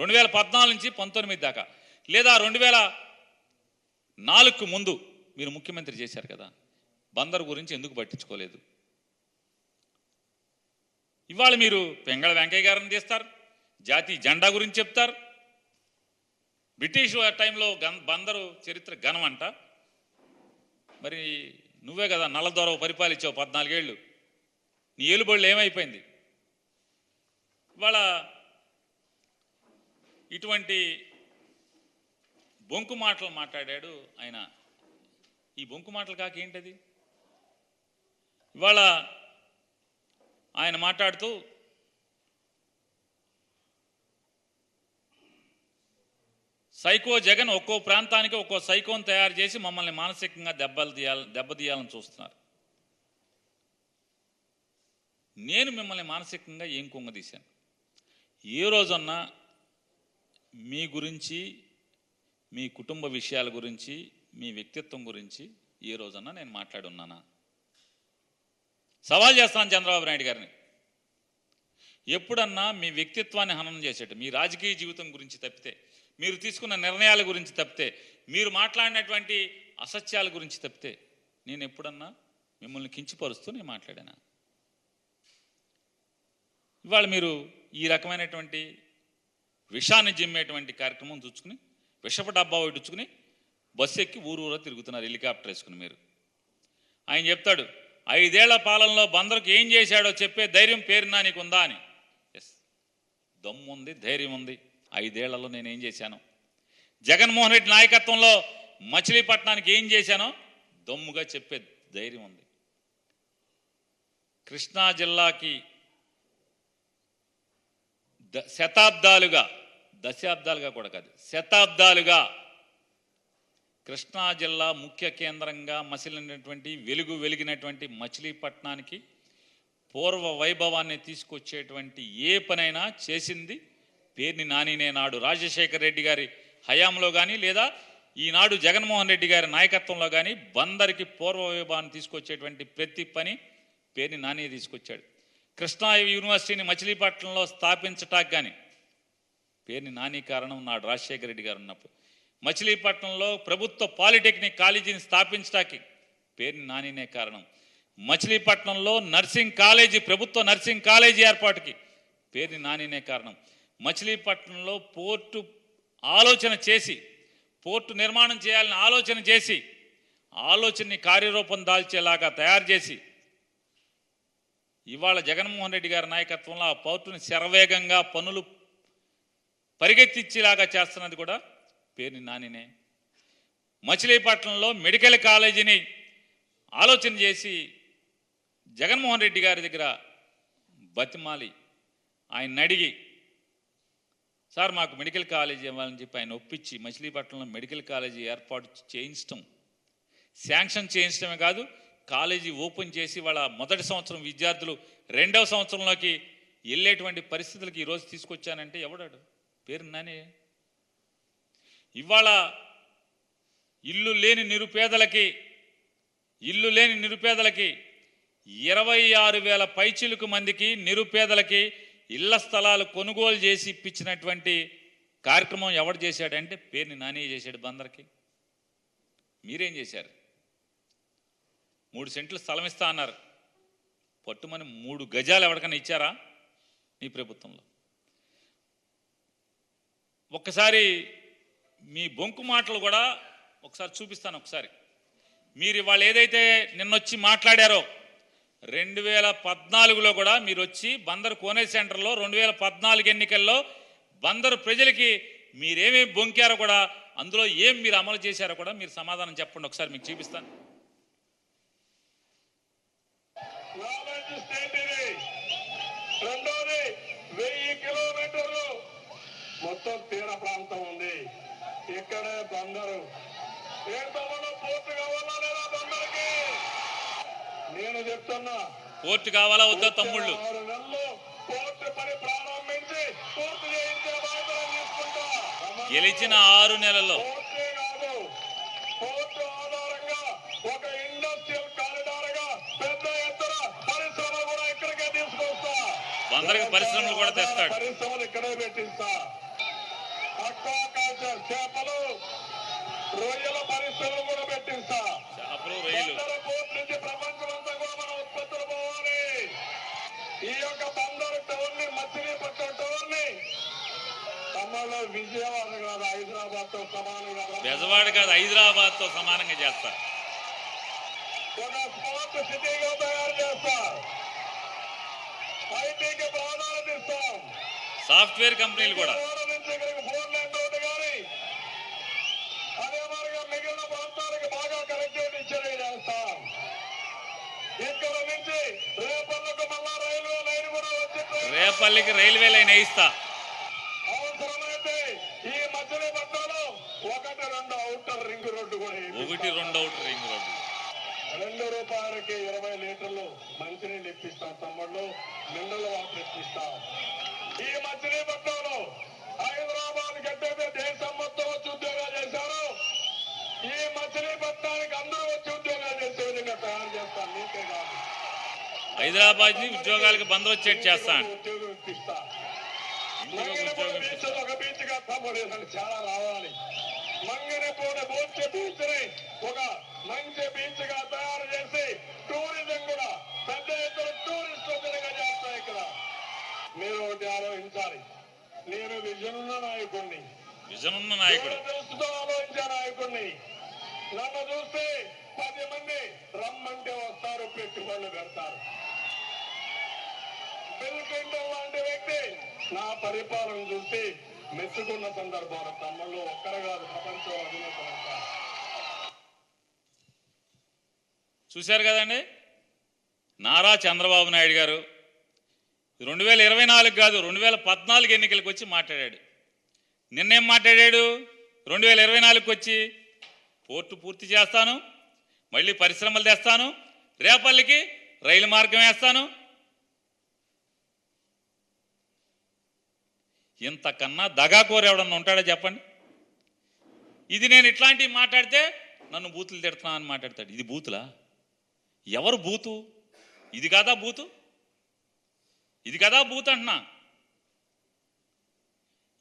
2014 నుంచి 19 దాకా, లేదా 2004కు ముందు మీరు ముఖ్యమంత్రి చేశారు కదా, బందరు గురించి ఎందుకు పట్టించుకోలేదు? ఇవాళ మీరు పెంగళ వెంకయ్య గారిని తీస్తారు, జాతీయ జెండా గురించి చెప్తారు. బ్రిటిష్ టైంలో బందరు చరిత్ర ఘనం అంట. మరి నువ్వే కదా నల్లదొర పరిపాలించావు 14 ఏళ్ళు, నీ ఏలుబడులు ఏమైపోయింది? ఇవాళ ఇటువంటి బొంకు మాటలు మాట్లాడాడు ఆయన. ఈ బొంకు మాటలు కాక ఏంటది? ఇవాళ ఆయన మాట్లాడుతూ సైకో జగన్ ఒక్కో ప్రాంతానికి ఒక్కో సైకోని తయారు చేసి మమ్మల్ని మానసికంగా దెబ్బతీయాలని చూస్తున్నారు. నేను మిమ్మల్ని మానసికంగా ఏం కుంగదీశాను? ఏ రోజన్నా మీ గురించి, మీ కుటుంబ విషయాల గురించి, మీ వ్యక్తిత్వం గురించి ఏ రోజన్నా నేను మాట్లాడున్నానా? సవాల్ చేస్తాను చంద్రబాబు నాయుడు గారిని. ఎప్పుడన్నా మీ వ్యక్తిత్వాన్ని హననం చేసేట, మీ రాజకీయ జీవితం గురించి తప్పితే, మీరు తీసుకున్న నిర్ణయాల గురించి తప్పితే, మీరు మాట్లాడినటువంటి అసత్యాల గురించి తప్పితే నేను ఎప్పుడన్నా మిమ్మల్ని కించపరుస్తూ నేను మాట్లాడానా? ఇవాళ మీరు ఈ రకమైనటువంటి విషాన్ని జిమ్మేటువంటి కార్యక్రమం చూసుకుని, విషపు డబ్బా ఇడ్చుకుని బస్సు ఎక్కి ఊరూరా తిరుగుతున్నారు హెలికాప్టర్ వేసుకుని. మీరు ఆయన చెప్తాడు 5 ఏళ్ల పాలనలో బందరుకు ఏం చేశాడో చెప్పే ధైర్యం పేరునా నీకుందా అని. ఎస్, దమ్ము ఉంది, ధైర్యం ఉంది. 5 ఏళ్లలో నేనేం చేశాను, జగన్మోహన్ రెడ్డి నాయకత్వంలో మచిలీపట్నానికి ఏం చేశానో దమ్ముగా చెప్పే ధైర్యం ఉంది. కృష్ణా జిల్లాకి దశాబ్దాలుగా కూడా కాదు, శతాబ్దాలుగా కృష్ణా జిల్లా ముఖ్య కేంద్రంగా మసిలినటువంటి వెలిగినటువంటి మచిలీపట్నానికి పూర్వ వైభవాన్ని తీసుకొచ్చేటువంటి ఏ పనైనా చేసింది పేర్ని నానినే. నాడు రాజశేఖర రెడ్డి గారి హయాంలో కానీ, లేదా ఈనాడు జగన్మోహన్ రెడ్డి గారి నాయకత్వంలో కానీ బందరికి పూర్వ వైభవాన్ని తీసుకొచ్చేటువంటి ప్రతి పని పేర్ని నాని తీసుకొచ్చాడు. కృష్ణా యూనివర్సిటీని మచిలీపట్నంలో స్థాపించటానికి కానీ పేర్ని నాని కారణం. నాడు రాజశేఖర రెడ్డి గారు ఉన్నప్పుడు మచిలీపట్నంలో ప్రభుత్వ పాలిటెక్నిక్ కాలేజీని స్థాపించడానికి పేర్ని నానినే కారణం. మచిలీపట్నంలో నర్సింగ్ కాలేజీ, ప్రభుత్వ నర్సింగ్ కాలేజీ ఏర్పాటుకి పేర్ని నానినే కారణం. మచిలీపట్నంలో పోర్టు ఆలోచన చేసి, పోర్టు నిర్మాణం చేయాలని ఆలోచన చేసి, ఆలోచనని కార్యరూపం దాల్చేలాగా తయారు చేసి ఇవాళ జగన్మోహన్ రెడ్డి గారి నాయకత్వంలో ఆ పోర్టుని శరవేగంగా పనులు పరిగెత్తిచ్చేలాగా చేస్తున్నది కూడా పేర్ని నానినే. మచిలీపట్నంలో మెడికల్ కాలేజీని ఆలోచన చేసి జగన్మోహన్ రెడ్డి గారి దగ్గర బతిమాలి ఆయన అడిగి, సార్ మాకు మెడికల్ కాలేజీ ఇవ్వాలని చెప్పి ఆయన ఒప్పించి మచిలీపట్నంలో మెడికల్ కాలేజీ ఏర్పాటు చేయించడం, శాంక్షన్ చేయించడమే కాదు, కాలేజీ ఓపెన్ చేసి వాళ్ళ మొదటి సంవత్సరం విద్యార్థులు 2వ సంవత్సరంలోకి వెళ్ళేటువంటి పరిస్థితులకి ఈరోజు తీసుకొచ్చానంటే ఎవడాడు? పేర్ని నాని. ఇవాళ ఇల్లు లేని నిరుపేదలకి 26,000 పైచిలుకు మందికి నిరుపేదలకి ఇళ్ల స్థలాలు కొనుగోలు చేసి ఇప్పించినటువంటి కార్యక్రమం ఎవడు చేశాడంటే పేర్ని నాని చేశాడు. బందర్కి మీరేం చేశారు? 3 సెంట్లు స్థలం ఇస్తా అన్నారు, పట్టుమని 3 గజాలు ఎవరికైనా ఇచ్చారా నీ ప్రభుత్వంలో? ఒక్కసారి మీ బొంకు మాటలు కూడా ఒకసారి చూపిస్తాను. ఒకసారి మీరు ఇవాళ ఏదైతే నిన్నొచ్చి మాట్లాడారో 2014లో కూడా మీరు వచ్చి బందరు కోనేరు సెంటర్లో 2014 ఎన్నికల్లో బందరు ప్రజలకి మీరేమేమి బొంకారో కూడా, అందులో ఏం మీరు అమలు చేశారో కూడా మీరు సమాధానం చెప్పండి. ఒకసారి మీకు చూపిస్తాను. రెండోది 1000 కిలోమీటర్లు మొత్తం తీర ప్రాంతం ఉంది. ఇక్కడే బందరు. పోర్టు కావాలా లేదా బందరికి? నేను చెప్తున్నా, పోర్టు కావాలా వద్దా తమ్ముళ్ళు? 6 నెలలు పోర్టు పని ప్రారంభించి పూర్తి చేయించే బాధ్యత తీసుకుంటా. గెలిచిన 6 నెలల్లో పోర్టే కాదు, పోర్టు ఆధారంగా ఒక ఇండస్ట్రియల్ కారిడార్ గా పెద్ద ఎత్తున పరిశ్రమలు కూడా ఇక్కడికే తీసుకొస్తా. బందరికి పరిశ్రమలు కూడా తెస్తాడు. పరిశ్రమలు ఇక్కడే పెట్టిస్తా. అక్వాకల్చర్ చేపలు రొయ్యల పరిశ్రమలు కూడా పెట్టిస్తా. చేపలు రొయ్యలు బందరు పోర్ట్ నుంచి ప్రపంచమంతా కూడా మన ఉత్పత్తులు పోవాలి. ఈ యొక్క బందరు టౌన్ ని మచిలీపట్నం టౌన్ ని తమలో విజయవాడ కాదు హైదరాబాద్ తో సమానంగా బెజవాడ కాదు హైదరాబాద్ తో సమానంగా చేస్తా. ఒక స్మార్ట్ సిటీగా తయారు చేస్తా. ఐటీకి ప్రాధాన్యత ఇస్తాం. సాఫ్ట్వేర్ కంపెనీలు కూడా నుంచి ఇక్కడికి 4 లైన్ రోడ్డు కానీ అదే మాదిరిగా మిగిలిన ప్రాంతాలకు బాగా కనెక్టివిటీ చర్య చేస్తాం. ఇక్కడ నుంచి రేపల్లకు మళ్ళా రైల్వే లైన్ కూడా వచ్చి రేపల్లికి రైల్వే లైన్ వేయిస్తా. అవసరమైతే ఈ మచిలీపట్నంలో 1-2 అవుటర్ రింగ్ రోడ్డు కూడా 1-2 అవుటర్ రింగ్ రోడ్డు. ₹2 20 లీటర్లు మంచినీళ్ళు ఇప్పిస్తాం. తమ్ముళ్ళు మినరల్ వాటర్ ఇప్పిస్తాం. ఈ మచిలీపట్నంలో హైదరాబాద్ గట్టయితే దేశం మొత్తం వచ్చి ఉద్యోగాలు చేశారు. ఈ మచిలీపట్నానికి అందరూ వచ్చి ఉద్యోగాలు చేసే విధంగా తయారు చేస్తాను. నీకే కాదు హైదరాబాద్ ని ఉద్యోగాలకు బంద్ వచ్చేట్టు చేస్తాను. ఉద్యోగం ఇప్పిస్తా. మంగనపూడి బీచ్ ఒక బీచ్ గా తమ్ముడు చాలా రావాలి. మంగనపూడి బీచ్ ని ఒక మంచి బీచ్ గా తయారు చేసి టూరిజం కూడా పెద్ద ఎత్తున టూరిస్ట్ విధంగా చేస్తాయి. ఇక్కడ మీరు ఒకటి ఆలోచించాలి. నేను విజన్ ఉన్న నాయకుడిని, విజన్ ఉన్న నాయకుడు, దృష్టితో ఆలోచించే నాయకుడిని. నన్ను చూస్తే 10 మంది రమ్మంటే వస్తారు, పెట్టుబడులు పెడతారు. బిల్ క్లింటన్ లాంటి వ్యక్తి నా పరిపాలన చూసి మెచ్చుకున్న సందర్భాలు తమ్ముళ్ళు ఒక్కరు కాదు, ప్రపంచం అధినేతలంతా చూశారు కదండి. నారా చంద్రబాబు నాయుడు గారు 2024 కాదు 2014 ఎన్నికలకు వచ్చి మాట్లాడాడు. నిన్నేం మాట్లాడాడు? 2024కి వచ్చి పోర్టు పూర్తి చేస్తాను, మళ్ళీ పరిశ్రమలు తెస్తాను, రేపల్లికి రైలు మార్గం వేస్తాను. ఇంతకన్నా దగాకోరు ఎవడన్నా ఉంటాడో చెప్పండి. ఇది నేను ఇట్లాంటివి మాట్లాడితే నన్ను బూతులు తిడుతున్నా అని మాట్లాడతాడు. ఇది బూతులా? ఎవరు బూతు? ఇది కదా బూతు? ఇది కదా బూత్ అంటున్నా.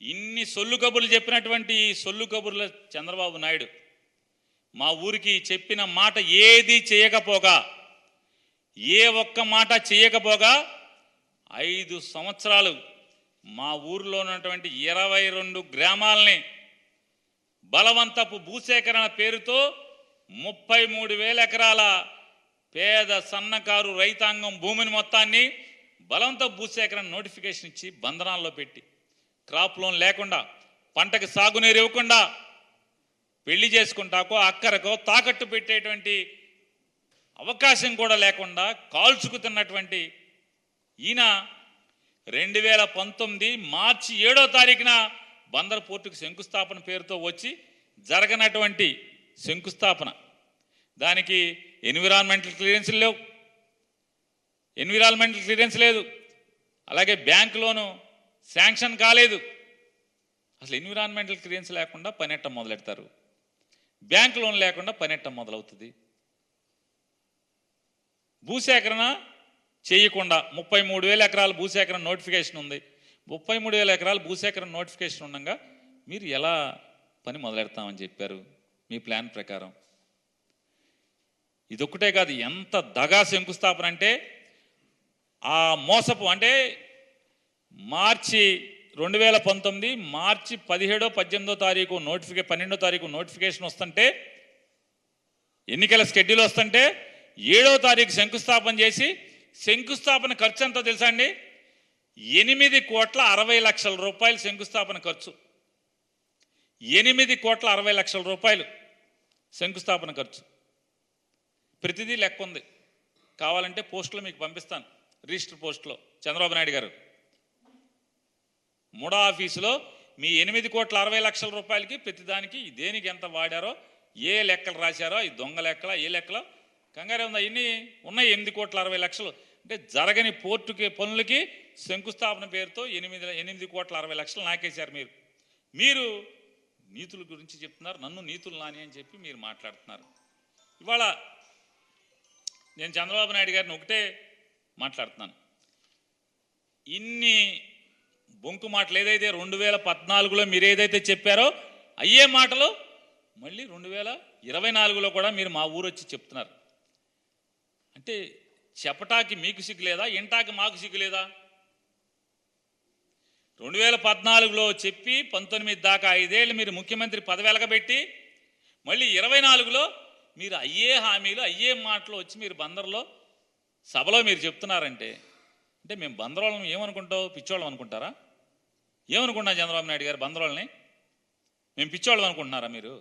ఇన్ని సొల్లు కబుర్లు చెప్పినటువంటి సొల్లు కబుర్ల చంద్రబాబు నాయుడు మా ఊరికి చెప్పిన మాట ఏది చేయకపోగా, ఏ ఒక్క మాట చేయకపోగా 5 సంవత్సరాలు మా ఊరిలో ఉన్నటువంటి 22 గ్రామాలని బలవంతపు భూసేకరణ పేరుతో 33,000 ఎకరాల పేద సన్నకారు రైతాంగం భూమిని మొత్తాన్ని బలవంతపు భూసేకరణ నోటిఫికేషన్ ఇచ్చి బంధనాల్లో పెట్టి, క్రాప్ లోన్ లేకుండా, పంటకు సాగునీరు ఇవ్వకుండా, పెళ్లి చేసుకుంటాకో అక్కరకో తాకట్టు పెట్టేటువంటి అవకాశం కూడా లేకుండా కాల్చుకు తిన్నటువంటి ఈయన 2019 మార్చి 7వ తారీఖున బందర్ పోర్టుకు శంకుస్థాపన పేరుతో వచ్చి జరగనటువంటి శంకుస్థాపన, దానికి ఎన్విరాన్మెంటల్ క్లియరెన్స్ లేదు, అలాగే బ్యాంక్ లోను శాంక్షన్ కాలేదు. అసలు ఎన్విరాన్మెంటల్ క్లియరెన్స్ లేకుండా పనెట్ట మొదలెడతారు? బ్యాంక్ లోన్ లేకుండా పనెట్ట మొదలవుతుంది? భూసేకరణ చేయకుండా 33,000 ఎకరాల భూసేకరణ నోటిఫికేషన్ ఉంది. 33,000 ఎకరాల భూసేకరణ నోటిఫికేషన్ ఉండగా మీరు ఎలా పని మొదలెడతామని చెప్పారు మీ ప్లాన్ ప్రకారం? ఇదొక్కటే కాదు, ఎంత దగా శంకుస్థాపన అంటే ఆ మోసపు అంటే మార్చి 2019 మార్చి 17, 18వ తారీఖు 12వ తారీఖు నోటిఫికేషన్ వస్తుంటే, ఎన్నికల షెడ్యూల్ వస్తుంటే 7వ తారీఖు శంకుస్థాపన చేసి, శంకుస్థాపన ఖర్చు ఎంతో తెలుసా అండి? 8,60,00,000 రూపాయలు శంకుస్థాపన ఖర్చు. 8,60,00,000 రూపాయలు శంకుస్థాపన ఖర్చు. ప్రతిదీ లెక్క ఉంది, కావాలంటే పోస్టులో మీకు పంపిస్తాను. రిజిస్టర్ పోస్టులో చంద్రబాబు నాయుడు గారు ముడా ఆఫీసులో మీ 8,60,00,000 రూపాయలకి ప్రతిదానికి దేనికి ఎంత వాడారో, ఏ లెక్కలు రాశారో, ఈ దొంగ లెక్కల ఏ లెక్కలో కంగారే ఉందా? ఇన్ని ఉన్నాయి. 8,60,00,000 అంటే జరగని పోర్టుకి పనులకి శంకుస్థాపన పేరుతో 8,60,00,000 నాకేశారు. మీరు నీతుల గురించి చెప్తున్నారు, నన్ను నీతులు నాని అని చెప్పి మీరు మాట్లాడుతున్నారు. ఇవాళ నేను చంద్రబాబు నాయుడు గారిని ఒకటే మాట్లాడుతున్నాను, ఇన్ని బొంకు మాటలు ఏదైతే 2014లో మీరు ఏదైతే చెప్పారో అయ్యే మాటలు మళ్ళీ 2024లో కూడా మీరు మా ఊరు వచ్చి చెప్తున్నారు. అంటే చెప్పటానికి మీకు సిగ్గు లేదా, ఇంటాకి మాకు సిగ్గు లేదా? 2014లో చెప్పి 19 దాకా 5 ఏళ్ళు మీరు ముఖ్యమంత్రి పదవెలగబెట్టి మళ్ళీ 24లో మీరు అయ్యే హామీలు అయ్యే మాటలు వచ్చి మీరు బందర్లో సభలో మీరు చెప్తున్నారంటే అంటే మేము బందరోళ్ళని ఏమనుకుంటావు, పిచ్చోళ్ళం అనుకుంటారా? ఏమనుకుంటున్నా చంద్రబాబు నాయుడు గారు బందరోళ్ళని మేము పిచ్చోళ్ళం అనుకుంటున్నారా మీరు?